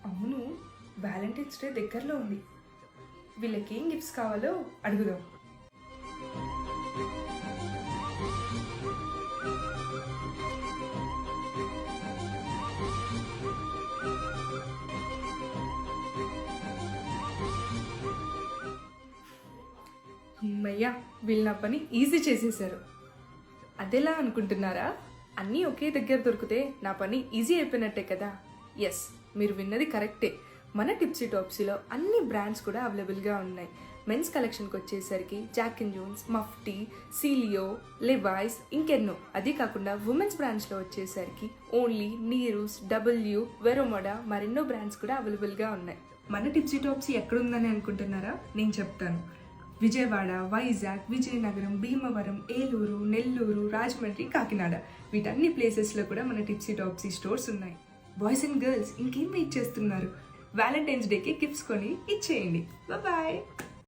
అవును, Valentine's day దగ్గరలో ఉంది. వీళ్ళకి ఏం గిఫ్ట్స్ కావాలో అడుగుదాం. అమ్మయ్యా, వీళ్ళు నా పని ఈజీ చేసేసారు. అదెలా అనుకుంటున్నారా? అన్నీ ఒకే దగ్గర దొరికితే నా పని ఈజీ అయిపోయినట్టే కదా. ఎస్, మీరు విన్నది కరెక్టే. మన టిప్సీ టాప్సీలో అన్ని బ్రాండ్స్ కూడా అవైలబుల్గా ఉన్నాయి. మెన్స్ కలెక్షన్కి వచ్చేసరికి Jack and Jones, Mufti, Celio, లెవైస్, ఇంకెన్నో. అది కాకుండా ఉమెన్స్ బ్రాండ్స్లో వచ్చేసరికి ఓన్లీ, నీరూస్, డబ్ల్యూ, వెరోమోడా, మరెన్నో బ్రాండ్స్ కూడా అవైలబుల్గా ఉన్నాయి. మన టిప్సీ టాప్సీ ఎక్కడుందని అనుకుంటున్నారా? నేను చెప్తాను. విజయవాడ, వైజాగ్, విజయనగరం, భీమవరం, ఏలూరు, నెల్లూరు, రాజమండ్రి, కాకినాడ, వీటన్ని ప్లేసెస్లో కూడా మన టిప్సీ టాప్సీ స్టోర్స్ ఉన్నాయి. బాయ్స్ అండ్ గర్ల్స్ ఇంకేం వెయిట్ చేస్తున్నారు? వ్యాలంటైన్స్ డేకి గిఫ్ట్స్ కొని ఇచ్చేయండి. బాయ్.